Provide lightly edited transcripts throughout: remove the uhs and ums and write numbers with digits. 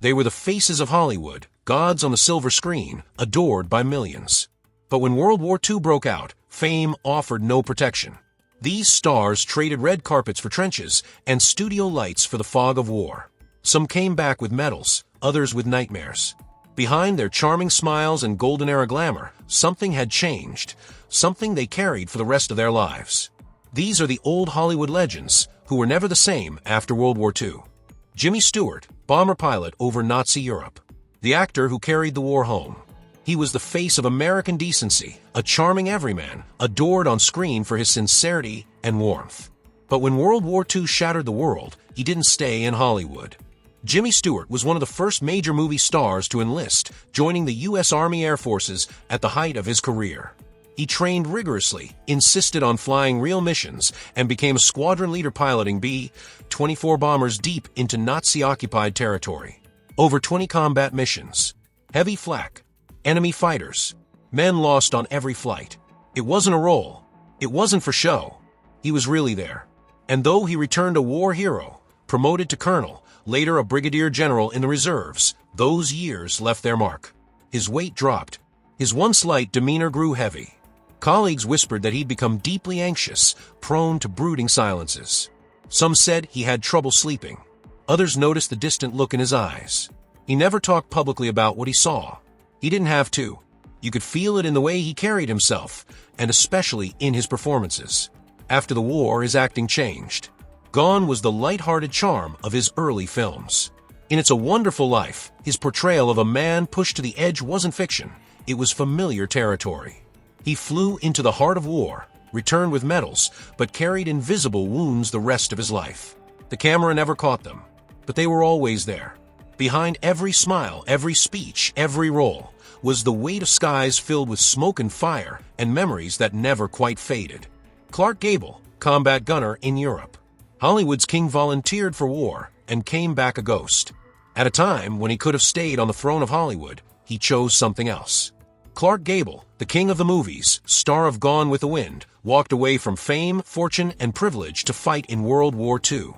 They were the faces of Hollywood, gods on the silver screen, adored by millions. But when World War II broke out, fame offered no protection. These stars traded red carpets for trenches and studio lights for the fog of war. Some came back with medals, others with nightmares. Behind their charming smiles and golden-era glamour, something had changed, something they carried for the rest of their lives. These are the old Hollywood legends who were never the same after World War II. Jimmy Stewart, bomber pilot over Nazi Europe. The actor who carried the war home. He was the face of American decency, a charming everyman, adored on screen for his sincerity and warmth. But when World War II shattered the world, he didn't stay in Hollywood. Jimmy Stewart was one of the first major movie stars to enlist, joining the U.S. Army Air Forces at the height of his career. He trained rigorously, insisted on flying real missions, and became a squadron leader piloting B-24 bombers deep into Nazi-occupied territory. Over 20 combat missions. Heavy flak. Enemy fighters. Men lost on every flight. It wasn't a role. It wasn't for show. He was really there. And though he returned a war hero, promoted to colonel, later a brigadier general in the reserves, those years left their mark. His weight dropped. His once light demeanor grew heavy. Colleagues whispered that he'd become deeply anxious, prone to brooding silences. Some said he had trouble sleeping. Others noticed the distant look in his eyes. He never talked publicly about what he saw. He didn't have to. You could feel it in the way he carried himself, and especially in his performances. After the war, his acting changed. Gone was the light-hearted charm of his early films. In It's a Wonderful Life, his portrayal of a man pushed to the edge wasn't fiction. It was familiar territory. He flew into the heart of war, returned with medals, but carried invisible wounds the rest of his life. The camera never caught them, but they were always there. Behind every smile, every speech, every role, was the weight of skies filled with smoke and fire and memories that never quite faded. Clark Gable, combat gunner in Europe. Hollywood's king volunteered for war and came back a ghost. At a time when he could have stayed on the throne of Hollywood, he chose something else. Clark Gable, the king of the movies, star of Gone with the Wind, walked away from fame, fortune, and privilege to fight in World War II.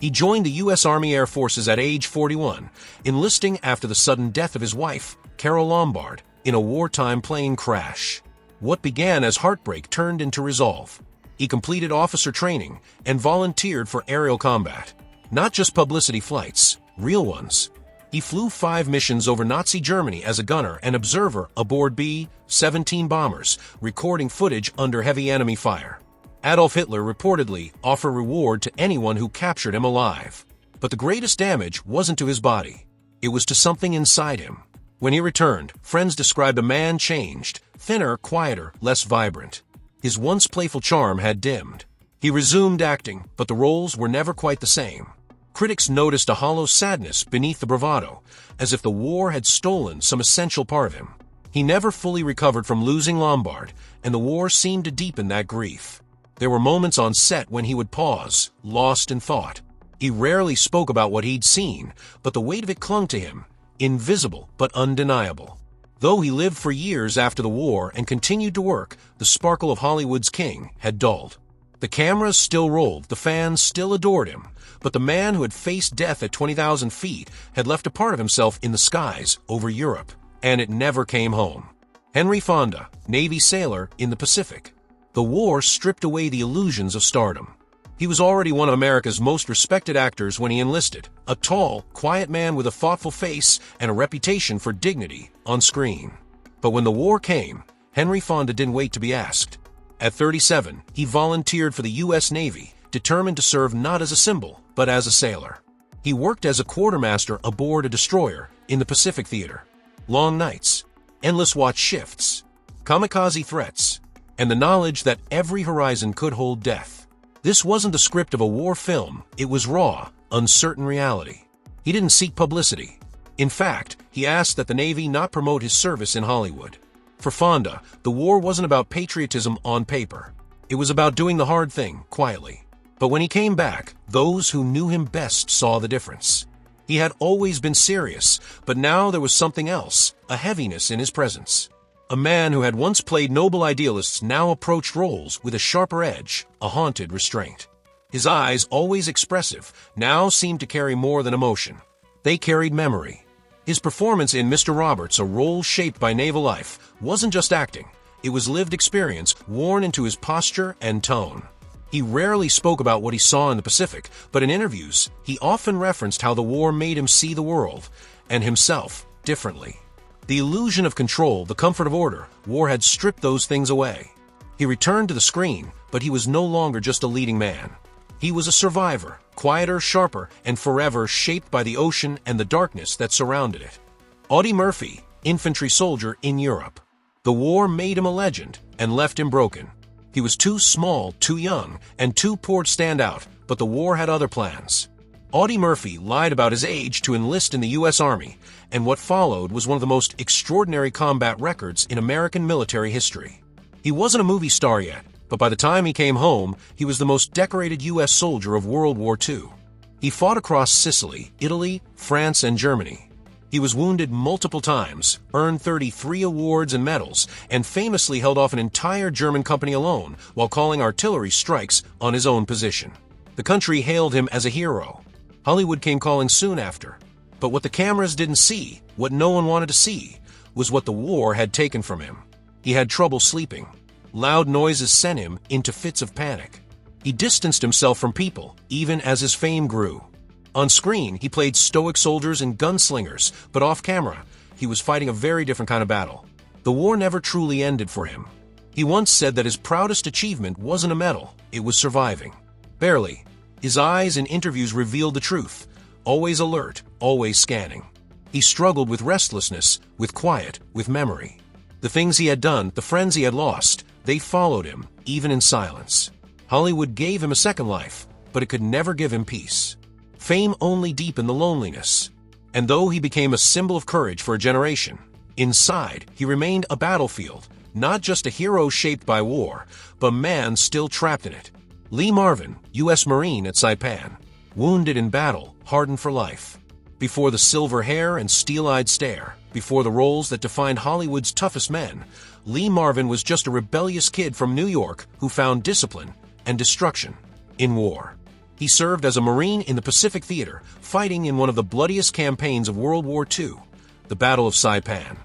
He joined the U.S. Army Air Forces at age 41, enlisting after the sudden death of his wife, Carol Lombard, in a wartime plane crash. What began as heartbreak turned into resolve. He completed officer training and volunteered for aerial combat. Not just publicity flights, real ones. He flew 5 missions over Nazi Germany as a gunner and observer aboard B-17 bombers, recording footage under heavy enemy fire. Adolf Hitler reportedly offered reward to anyone who captured him alive. But the greatest damage wasn't to his body. It was to something inside him. When he returned, friends described a man changed, thinner, quieter, less vibrant. His once playful charm had dimmed. He resumed acting, but the roles were never quite the same. Critics noticed a hollow sadness beneath the bravado, as if the war had stolen some essential part of him. He never fully recovered from losing Lombard, and the war seemed to deepen that grief. There were moments on set when he would pause, lost in thought. He rarely spoke about what he'd seen, but the weight of it clung to him, invisible but undeniable. Though he lived for years after the war and continued to work, the sparkle of Hollywood's king had dulled. The cameras still rolled, the fans still adored him, but the man who had faced death at 20,000 feet had left a part of himself in the skies over Europe, and it never came home. Henry Fonda, Navy sailor in the Pacific. The war stripped away the illusions of stardom. He was already one of America's most respected actors when he enlisted, a tall, quiet man with a thoughtful face and a reputation for dignity on screen. But when the war came, Henry Fonda didn't wait to be asked. At 37, he volunteered for the U.S. Navy, determined to serve not as a symbol, but as a sailor. He worked as a quartermaster aboard a destroyer in the Pacific Theater. Long nights, endless watch shifts, kamikaze threats, and the knowledge that every horizon could hold death. This wasn't the script of a war film, it was raw, uncertain reality. He didn't seek publicity. In fact, he asked that the Navy not promote his service in Hollywood. For Fonda, the war wasn't about patriotism on paper. It was about doing the hard thing, quietly. But when he came back, those who knew him best saw the difference. He had always been serious, but now there was something else, a heaviness in his presence. A man who had once played noble idealists now approached roles with a sharper edge, a haunted restraint. His eyes, always expressive, now seemed to carry more than emotion. They carried memory, His performance in Mr. Roberts, a role shaped by naval life, wasn't just acting. It was lived experience worn into his posture and tone. He rarely spoke about what he saw in the Pacific, but in interviews, he often referenced how the war made him see the world, and himself, differently. The illusion of control, the comfort of order, war had stripped those things away. He returned to the screen, but he was no longer just a leading man. He was a survivor, quieter, sharper, and forever shaped by the ocean and the darkness that surrounded it. Audie Murphy, infantry soldier in Europe. The war made him a legend and left him broken. He was too small, too young, and too poor to stand out, but the war had other plans. Audie Murphy lied about his age to enlist in the U.S. Army, and what followed was one of the most extraordinary combat records in American military history. He wasn't a movie star yet, but by the time he came home, he was the most decorated U.S. soldier of World War II. He fought across Sicily, Italy, France, and Germany. He was wounded multiple times, earned 33 awards and medals, and famously held off an entire German company alone while calling artillery strikes on his own position. The country hailed him as a hero. Hollywood came calling soon after. But what the cameras didn't see, what no one wanted to see, was what the war had taken from him. He had trouble sleeping. Loud noises sent him into fits of panic. He distanced himself from people, even as his fame grew. On screen, he played stoic soldiers and gunslingers, but off camera, he was fighting a very different kind of battle. The war never truly ended for him. He once said that his proudest achievement wasn't a medal, it was surviving. Barely. His eyes in interviews revealed the truth. Always alert, always scanning. He struggled with restlessness, with quiet, with memory. The things he had done, the friends he had lost, they followed him, even in silence. Hollywood gave him a second life, but it could never give him peace. Fame only deepened the loneliness. And though he became a symbol of courage for a generation, inside he remained a battlefield, not just a hero shaped by war, but a man still trapped in it. Lee Marvin, U.S. Marine at Saipan, wounded in battle, hardened for life. Before the silver hair and steel-eyed stare, before the roles that defined Hollywood's toughest men, Lee Marvin was just a rebellious kid from New York who found discipline and destruction in war. He served as a Marine in the Pacific Theater, fighting in one of the bloodiest campaigns of World War II, the Battle of Saipan.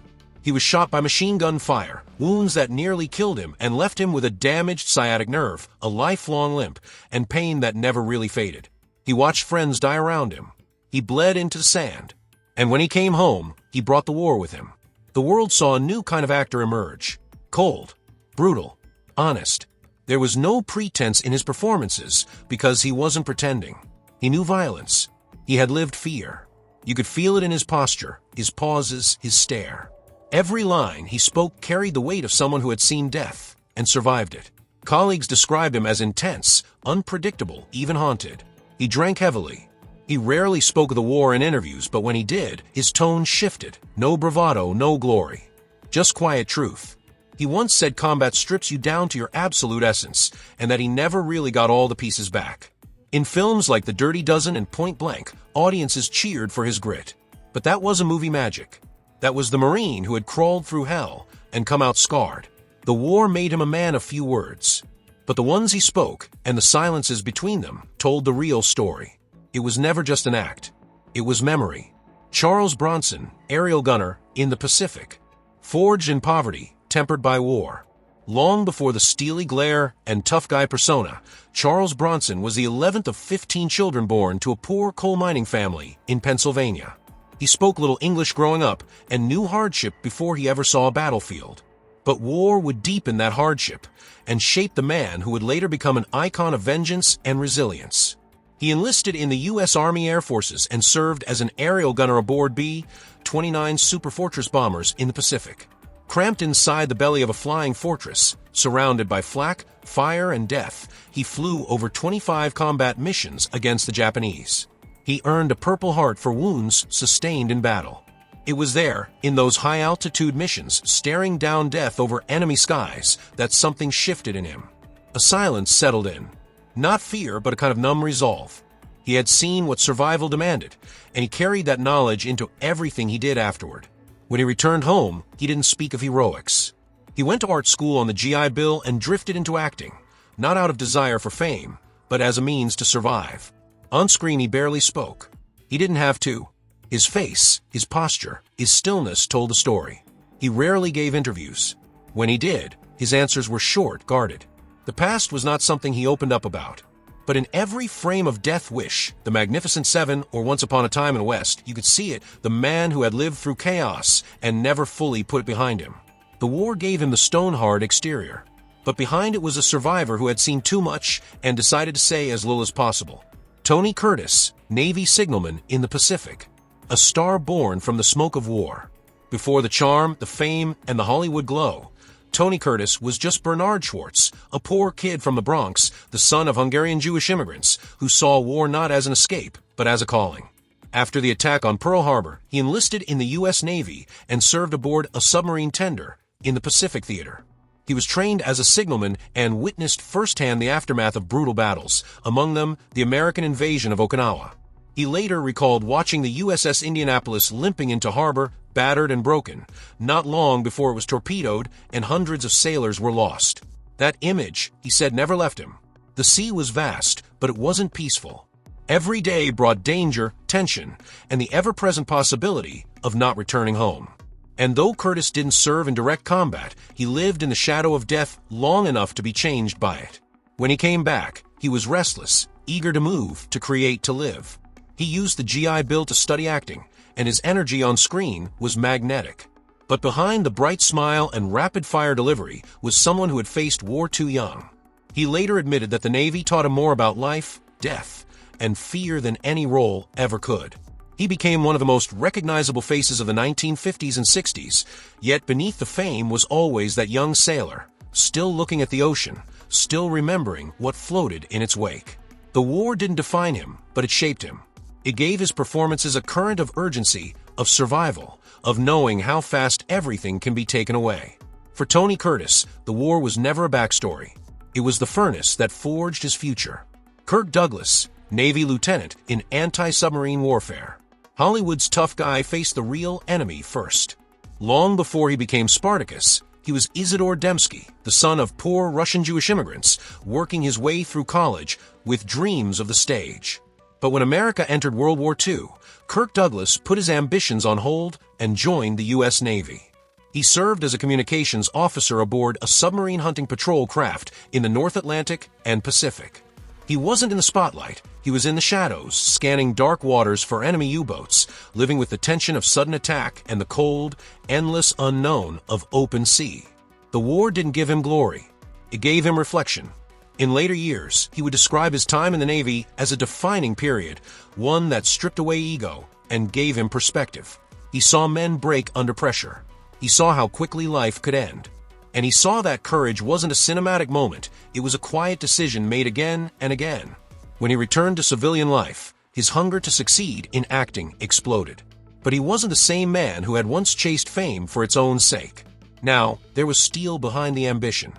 He was shot by machine gun fire, wounds that nearly killed him and left him with a damaged sciatic nerve, a lifelong limp, and pain that never really faded. He watched friends die around him. He bled into the sand. And when he came home, he brought the war with him. The world saw a new kind of actor emerge. Cold, brutal, honest. There was no pretense in his performances because he wasn't pretending. He knew violence. He had lived fear. You could feel it in his posture, his pauses, his stare. Every line he spoke carried the weight of someone who had seen death and survived it. Colleagues described him as intense, unpredictable, even haunted. He drank heavily. He rarely spoke of the war in interviews, but when he did, his tone shifted. No bravado, no glory. Just quiet truth. He once said combat strips you down to your absolute essence, and that he never really got all the pieces back. In films like The Dirty Dozen and Point Blank, audiences cheered for his grit. But that wasn't movie magic. That was the Marine who had crawled through hell and come out scarred. The war made him a man of few words. But the ones he spoke, and the silences between them, told the real story. It was never just an act. It was memory. Charles Bronson, aerial gunner in the Pacific. Forged in poverty, tempered by war. Long before the steely glare and tough guy persona, Charles Bronson was the 11th of 15 children born to a poor coal mining family in Pennsylvania. He spoke little English growing up and knew hardship before he ever saw a battlefield. But war would deepen that hardship and shape the man who would later become an icon of vengeance and resilience. He enlisted in the U.S. Army Air Forces and served as an aerial gunner aboard B-29 Superfortress bombers in the Pacific. Cramped inside the belly of a flying fortress, surrounded by flak, fire, and death, he flew over 25 combat missions against the Japanese. He earned a Purple Heart for wounds sustained in battle. It was there, in those high-altitude missions, staring down death over enemy skies, that something shifted in him. A silence settled in. Not fear, but a kind of numb resolve. He had seen what survival demanded, and he carried that knowledge into everything he did afterward. When he returned home, he didn't speak of heroics. He went to art school on the GI Bill and drifted into acting, not out of desire for fame, but as a means to survive. On screen, he barely spoke. He didn't have to. His face, his posture, his stillness told the story. He rarely gave interviews. When he did, his answers were short, guarded. The past was not something he opened up about. But in every frame of Death Wish, The Magnificent Seven, or Once Upon a Time in the West, you could see it, the man who had lived through chaos and never fully put it behind him. The war gave him the stone-hard exterior. But behind it was a survivor who had seen too much and decided to say as little as possible. Tony Curtis, Navy signalman in the Pacific. A star born from the smoke of war. Before the charm, the fame, and the Hollywood glow, Tony Curtis was just Bernard Schwartz, a poor kid from the Bronx, the son of Hungarian Jewish immigrants, who saw war not as an escape, but as a calling. After the attack on Pearl Harbor, he enlisted in the U.S. Navy and served aboard a submarine tender in the Pacific Theater. He was trained as a signalman and witnessed firsthand the aftermath of brutal battles, among them the American invasion of Okinawa. He later recalled watching the USS Indianapolis limping into harbor, battered and broken, not long before it was torpedoed and hundreds of sailors were lost. That image, he said, never left him. The sea was vast, but it wasn't peaceful. Every day brought danger, tension, and the ever-present possibility of not returning home. And though Curtis didn't serve in direct combat, he lived in the shadow of death long enough to be changed by it. When he came back, he was restless, eager to move, to create, to live. He used the GI Bill to study acting, and his energy on screen was magnetic. But behind the bright smile and rapid-fire delivery was someone who had faced war too young. He later admitted that the Navy taught him more about life, death, and fear than any role ever could. He became one of the most recognizable faces of the 1950s and 60s, yet beneath the fame was always that young sailor, still looking at the ocean, still remembering what floated in its wake. The war didn't define him, but it shaped him. It gave his performances a current of urgency, of survival, of knowing how fast everything can be taken away. For Tony Curtis, the war was never a backstory. It was the furnace that forged his future. Kirk Douglas, Navy lieutenant in anti-submarine warfare. Hollywood's tough guy faced the real enemy first. Long before he became Spartacus, he was Isidore Dembski, the son of poor Russian Jewish immigrants, working his way through college with dreams of the stage. But when America entered World War II, Kirk Douglas put his ambitions on hold and joined the U.S. Navy. He served as a communications officer aboard a submarine hunting patrol craft in the North Atlantic and Pacific. He wasn't in the spotlight. He was in the shadows, scanning dark waters for enemy U-boats, living with the tension of sudden attack and the cold, endless unknown of open sea. The war didn't give him glory. It gave him reflection. In later years, he would describe his time in the Navy as a defining period, one that stripped away ego and gave him perspective. He saw men break under pressure. He saw how quickly life could end. And he saw that courage wasn't a cinematic moment, it was a quiet decision made again and again. When he returned to civilian life, his hunger to succeed in acting exploded. But he wasn't the same man who had once chased fame for its own sake. Now, there was steel behind the ambition.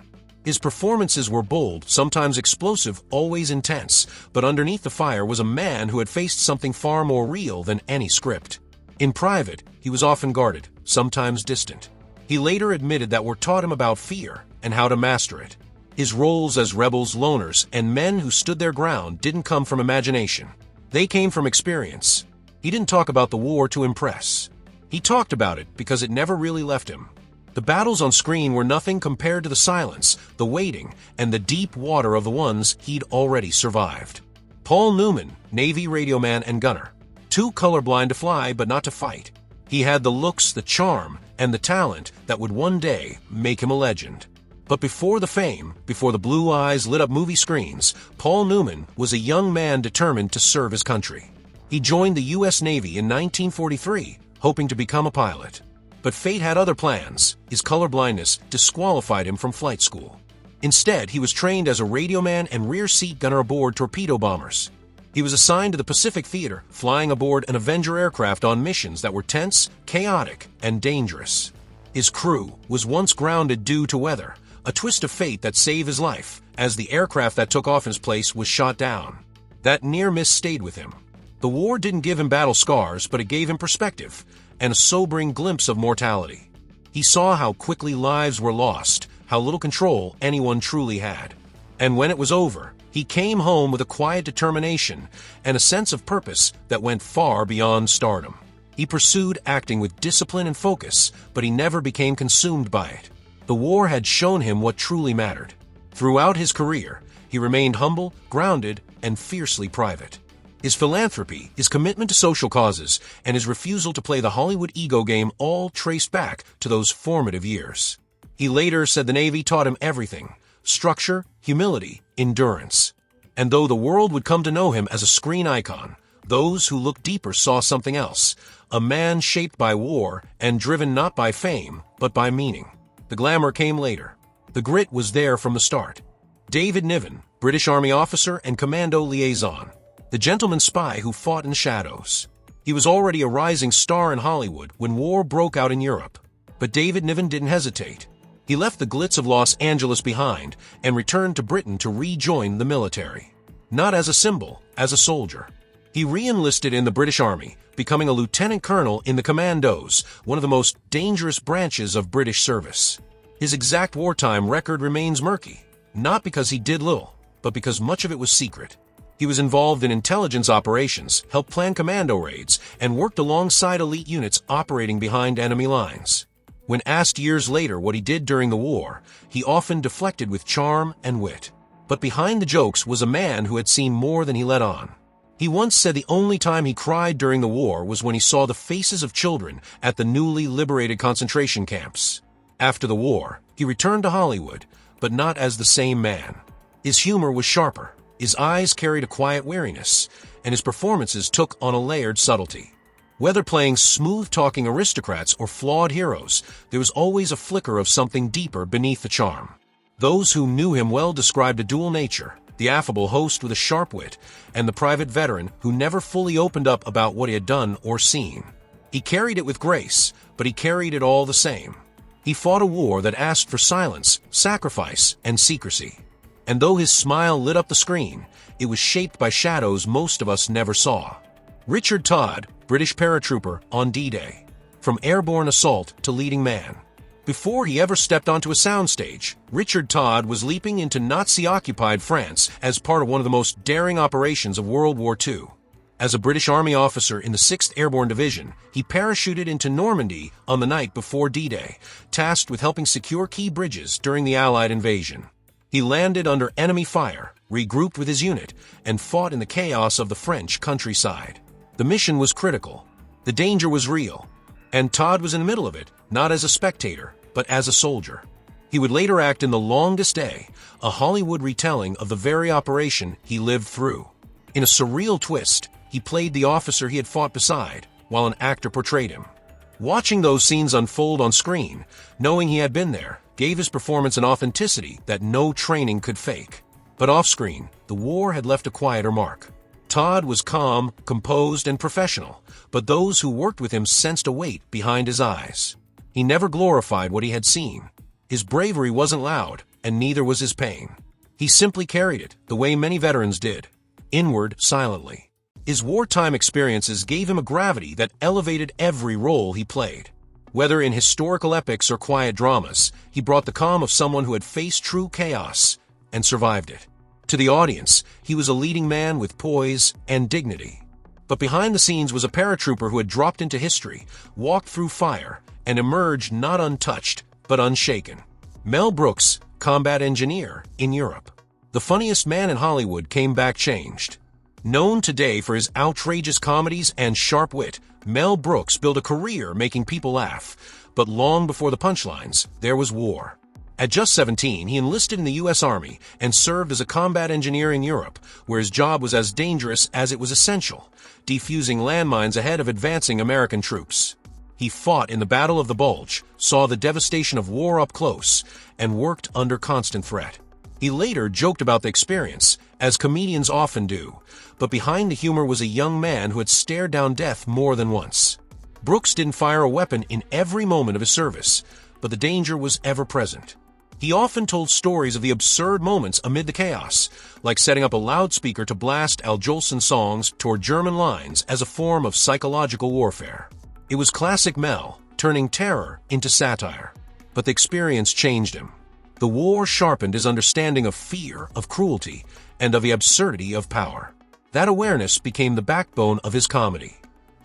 His performances were bold, sometimes explosive, always intense, but underneath the fire was a man who had faced something far more real than any script. In private, he was often guarded, sometimes distant. He later admitted that war taught him about fear and how to master it. His roles as rebels, loners, and men who stood their ground didn't come from imagination. They came from experience. He didn't talk about the war to impress. He talked about it because it never really left him. The battles on screen were nothing compared to the silence, the waiting, and the deep water of the ones he'd already survived. Paul Newman, Navy radioman and gunner. Too colorblind to fly, but not to fight. He had the looks, the charm, and the talent that would one day make him a legend. But before the fame, before the blue eyes lit up movie screens, Paul Newman was a young man determined to serve his country. He joined the U.S. Navy in 1943, hoping to become a pilot. But fate had other plans. His colorblindness disqualified him from flight school. Instead, he was trained as a radioman and rear seat gunner aboard torpedo bombers. He was assigned to the Pacific Theater, flying aboard an Avenger aircraft on missions that were tense, chaotic, and dangerous. His crew was once grounded due to weather, a twist of fate that saved his life, as the aircraft that took off in his place was shot down. That near miss stayed with him. The war didn't give him battle scars, but it gave him perspective and a sobering glimpse of mortality. He saw how quickly lives were lost, how little control anyone truly had. And when it was over, he came home with a quiet determination and a sense of purpose that went far beyond stardom. He pursued acting with discipline and focus, but he never became consumed by it. The war had shown him what truly mattered. Throughout his career, he remained humble, grounded, and fiercely private. His philanthropy, his commitment to social causes, and his refusal to play the Hollywood ego game all traced back to those formative years. He later said the Navy taught him everything: structure, humility, endurance. And though the world would come to know him as a screen icon, those who looked deeper saw something else: a man shaped by war and driven not by fame, but by meaning. The glamour came later. The grit was there from the start. David Niven, British Army officer and commando liaison, the gentleman spy who fought in the shadows. He was already a rising star in Hollywood when war broke out in Europe. But David Niven didn't hesitate. He left the glitz of Los Angeles behind and returned to Britain to rejoin the military. Not as a symbol, as a soldier. He re-enlisted in the British Army, becoming a lieutenant colonel in the Commandos, one of the most dangerous branches of British service. His exact wartime record remains murky, not because he did little, but because much of it was secret. He was involved in intelligence operations, helped plan commando raids, and worked alongside elite units operating behind enemy lines. When asked years later what he did during the war, he often deflected with charm and wit. But behind the jokes was a man who had seen more than he let on. He once said the only time he cried during the war was when he saw the faces of children at the newly liberated concentration camps. After the war, he returned to Hollywood, but not as the same man. His humor was sharper, his eyes carried a quiet weariness, and his performances took on a layered subtlety. Whether playing smooth-talking aristocrats or flawed heroes, there was always a flicker of something deeper beneath the charm. Those who knew him well described a dual nature: the affable host with a sharp wit, and the private veteran who never fully opened up about what he had done or seen. He carried it with grace, but he carried it all the same. He fought a war that asked for silence, sacrifice, and secrecy. And though his smile lit up the screen, it was shaped by shadows most of us never saw. Richard Todd, British paratrooper on D-Day. From airborne assault to leading man. Before he ever stepped onto a soundstage, Richard Todd was leaping into Nazi-occupied France as part of one of the most daring operations of World War II. As a British Army officer in the 6th Airborne Division, he parachuted into Normandy on the night before D-Day, tasked with helping secure key bridges during the Allied invasion. He landed under enemy fire, regrouped with his unit, and fought in the chaos of the French countryside. The mission was critical. The danger was real. And Todd was in the middle of it, not as a spectator, but as a soldier. He would later act in The Longest Day, a Hollywood retelling of the very operation he lived through. In a surreal twist, he played the officer he had fought beside, while an actor portrayed him. Watching those scenes unfold on screen, knowing he had been there, gave his performance an authenticity that no training could fake. But off-screen, the war had left a quieter mark. Todd was calm, composed, and professional, but those who worked with him sensed a weight behind his eyes. He never glorified what he had seen. His bravery wasn't loud, and neither was his pain. He simply carried it, the way many veterans did, inward, silently. His wartime experiences gave him a gravity that elevated every role he played. Whether in historical epics or quiet dramas, he brought the calm of someone who had faced true chaos and survived it. To the audience, he was a leading man with poise and dignity. But behind the scenes was a paratrooper who had dropped into history, walked through fire, and emerged not untouched, but unshaken. Mel Brooks, combat engineer in Europe. The funniest man in Hollywood came back changed. Known today for his outrageous comedies and sharp wit, Mel Brooks built a career making people laugh. But long before the punchlines, there was war. At just 17, he enlisted in the U.S. Army and served as a combat engineer in Europe, where his job was as dangerous as it was essential, defusing landmines ahead of advancing American troops. He fought in the Battle of the Bulge, saw the devastation of war up close, and worked under constant threat. He later joked about the experience, as comedians often do, but behind the humor was a young man who had stared down death more than once. Brooks didn't fire a weapon in every moment of his service, but the danger was ever present. He often told stories of the absurd moments amid the chaos, like setting up a loudspeaker to blast Al Jolson songs toward German lines as a form of psychological warfare. It was classic Mel, turning terror into satire. But the experience changed him. The war sharpened his understanding of fear, of cruelty, and of the absurdity of power. That awareness became the backbone of his comedy.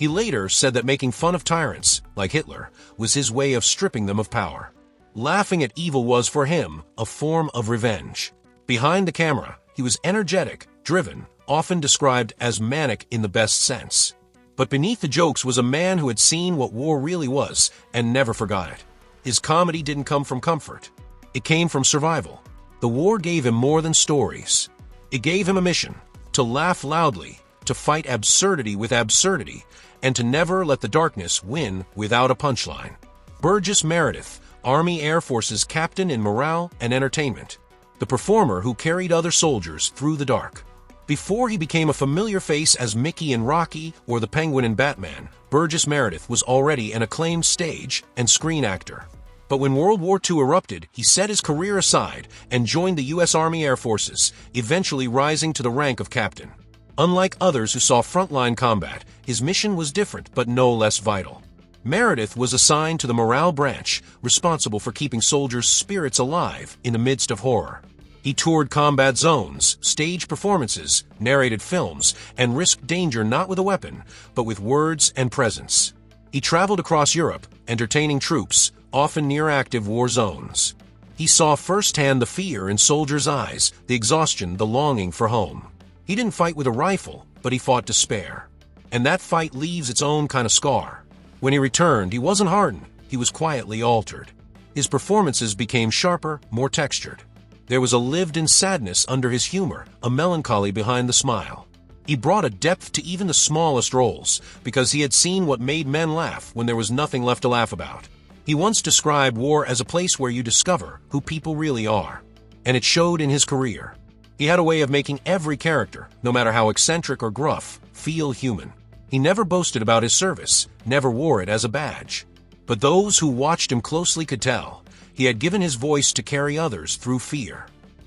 He later said that making fun of tyrants, like Hitler, was his way of stripping them of power. Laughing at evil was, for him, a form of revenge. Behind the camera, he was energetic, driven, often described as manic in the best sense. But beneath the jokes was a man who had seen what war really was and never forgot it. His comedy didn't come from comfort. It came from survival. The war gave him more than stories. It gave him a mission: to laugh loudly, to fight absurdity with absurdity, and to never let the darkness win without a punchline. Burgess Meredith, Army Air Force's captain in morale and entertainment, the performer who carried other soldiers through the dark. Before he became a familiar face as Mickey in Rocky or the Penguin in Batman, Burgess Meredith was already an acclaimed stage and screen actor. But when World War II erupted, he set his career aside and joined the U.S. Army Air Forces, eventually rising to the rank of captain. Unlike others who saw frontline combat, his mission was different but no less vital. Meredith was assigned to the morale branch, responsible for keeping soldiers' spirits alive in the midst of horror. He toured combat zones, staged performances, narrated films, and risked danger not with a weapon, but with words and presence. He traveled across Europe, entertaining troops, often near active war zones. He saw firsthand the fear in soldiers' eyes, the exhaustion, the longing for home. He didn't fight with a rifle, but he fought despair. And that fight leaves its own kind of scar. When he returned, he wasn't hardened, he was quietly altered. His performances became sharper, more textured. There was a lived-in sadness under his humor, a melancholy behind the smile. He brought a depth to even the smallest roles, because he had seen what made men laugh when there was nothing left to laugh about. He once described war as a place where you discover who people really are. And it showed in his career. He had a way of making every character, no matter how eccentric or gruff, feel human. He never boasted about his service, never wore it as a badge. But those who watched him closely could tell he had given his voice to carry others through fear.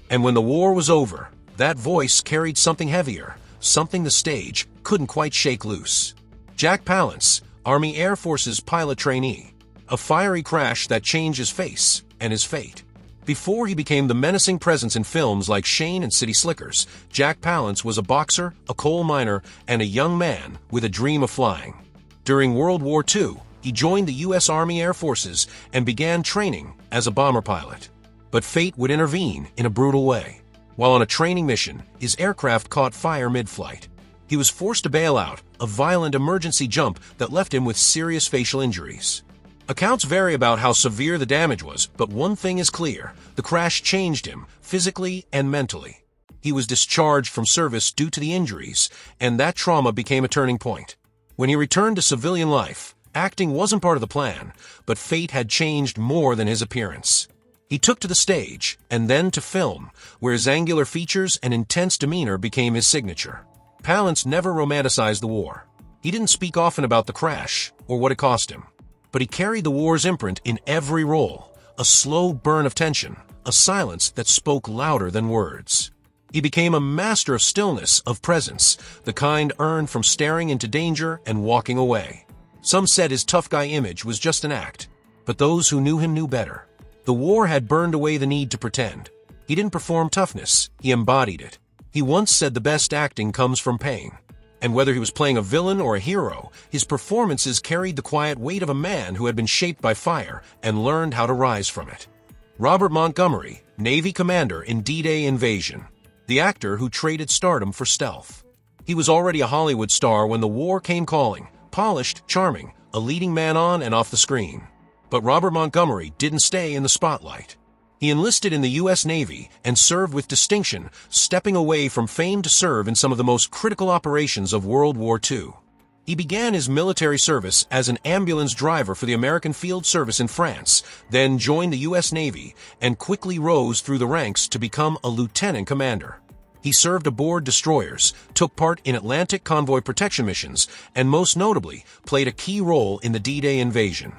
And when the war was over, that voice carried something heavier, something the stage couldn't quite shake loose. Jack Palance, Army Air Force's pilot trainee. A fiery crash that changed his face and his fate. Before he became the menacing presence in films like Shane and City Slickers, Jack Palance was a boxer, a coal miner, and a young man with a dream of flying. During World War II, he joined the U.S. Army Air Forces and began training as a bomber pilot. But fate would intervene in a brutal way. While on a training mission, his aircraft caught fire mid-flight. He was forced to bail out, a violent emergency jump that left him with serious facial injuries. Accounts vary about how severe the damage was, but one thing is clear: the crash changed him, physically and mentally. He was discharged from service due to the injuries, and that trauma became a turning point. When he returned to civilian life, acting wasn't part of the plan, but fate had changed more than his appearance. He took to the stage, and then to film, where his angular features and intense demeanor became his signature. Palance never romanticized the war. He didn't speak often about the crash, or what it cost him. But he carried the war's imprint in every role, a slow burn of tension, a silence that spoke louder than words. He became a master of stillness, of presence, the kind earned from staring into danger and walking away. Some said his tough guy image was just an act, but those who knew him knew better. The war had burned away the need to pretend. He didn't perform toughness, he embodied it. He once said the best acting comes from pain. And whether he was playing a villain or a hero, his performances carried the quiet weight of a man who had been shaped by fire and learned how to rise from it. Robert Montgomery, Navy commander in D-Day Invasion, the actor who traded stardom for stealth. He was already a Hollywood star when the war came calling, polished, charming, a leading man on and off the screen. But Robert Montgomery didn't stay in the spotlight. He enlisted in the U.S. Navy and served with distinction, stepping away from fame to serve in some of the most critical operations of World War II. He began his military service as an ambulance driver for the American Field Service in France, then joined the U.S. Navy and quickly rose through the ranks to become a lieutenant commander. He served aboard destroyers, took part in Atlantic convoy protection missions, and most notably, played a key role in the D-Day invasion.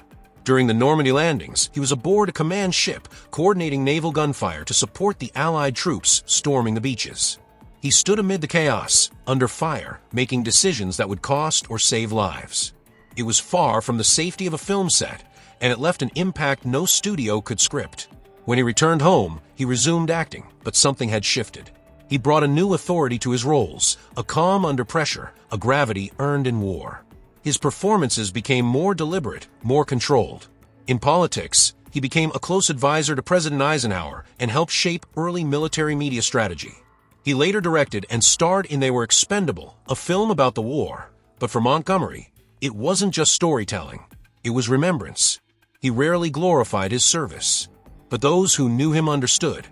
During the Normandy landings, he was aboard a command ship, coordinating naval gunfire to support the Allied troops storming the beaches. He stood amid the chaos, under fire, making decisions that would cost or save lives. It was far from the safety of a film set, and it left an impact no studio could script. When he returned home, he resumed acting, but something had shifted. He brought a new authority to his roles, a calm under pressure, a gravity earned in war. His performances became more deliberate, more controlled. In politics, he became a close advisor to President Eisenhower and helped shape early military media strategy. He later directed and starred in They Were Expendable, a film about the war. But for Montgomery, it wasn't just storytelling. It was remembrance. He rarely glorified his service. But those who knew him understood.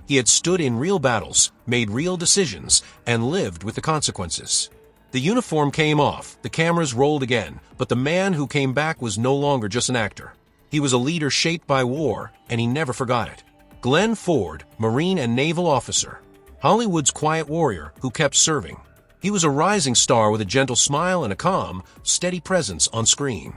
He had stood in real battles, made real decisions, and lived with the consequences. The uniform came off, the cameras rolled again, but the man who came back was no longer just an actor. He was a leader shaped by war, and he never forgot it. Glenn Ford, Marine and naval officer. Hollywood's quiet warrior who kept serving. He was a rising star with a gentle smile and a calm, steady presence on screen.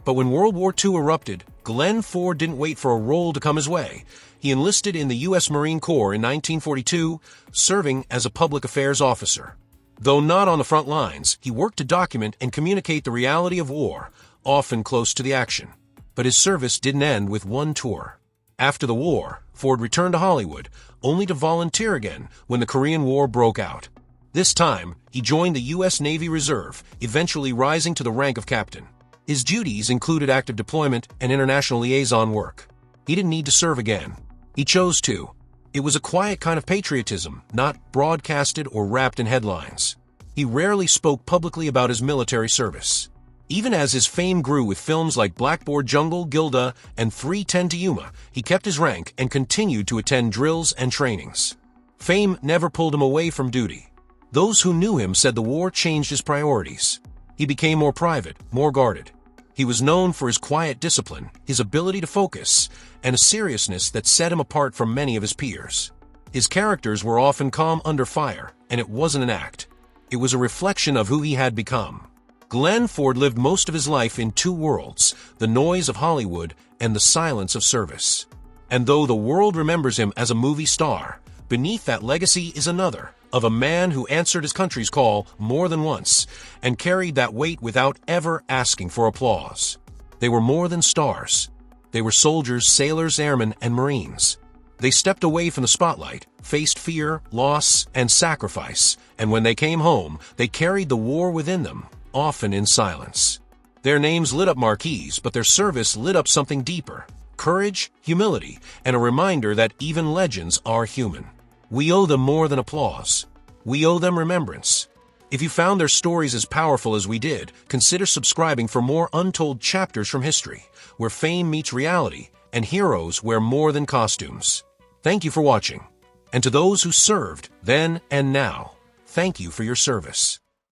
But when World War II erupted, Glenn Ford didn't wait for a role to come his way. He enlisted in the U.S. Marine Corps in 1942, serving as a public affairs officer. Though not on the front lines, he worked to document and communicate the reality of war, often close to the action. But his service didn't end with one tour. After the war, Ford returned to Hollywood, only to volunteer again when the Korean War broke out. This time, he joined the U.S. Navy Reserve, eventually rising to the rank of captain. His duties included active deployment and international liaison work. He didn't need to serve again. He chose to. It was a quiet kind of patriotism, not broadcasted or wrapped in headlines. He rarely spoke publicly about his military service. Even as his fame grew with films like Blackboard Jungle, Gilda, and 3:10 to Yuma, he kept his rank and continued to attend drills and trainings. Fame never pulled him away from duty. Those who knew him said the war changed his priorities. He became more private, more guarded. He was known for his quiet discipline, his ability to focus, and a seriousness that set him apart from many of his peers. His characters were often calm under fire, and it wasn't an act. It was a reflection of who he had become. Glenn Ford lived most of his life in two worlds, the noise of Hollywood and the silence of service. And though the world remembers him as a movie star, beneath that legacy is another, of a man who answered his country's call more than once and carried that weight without ever asking for applause. They were more than stars. They were soldiers, sailors, airmen, and Marines. They stepped away from the spotlight, faced fear, loss, and sacrifice, and when they came home, they carried the war within them, often in silence. Their names lit up marquees, but their service lit up something deeper: courage, humility, and a reminder that even legends are human. We owe them more than applause. We owe them remembrance. If you found their stories as powerful as we did, consider subscribing for more untold chapters from history, where fame meets reality and heroes wear more than costumes. Thank you for watching. And to those who served, then and now, thank you for your service.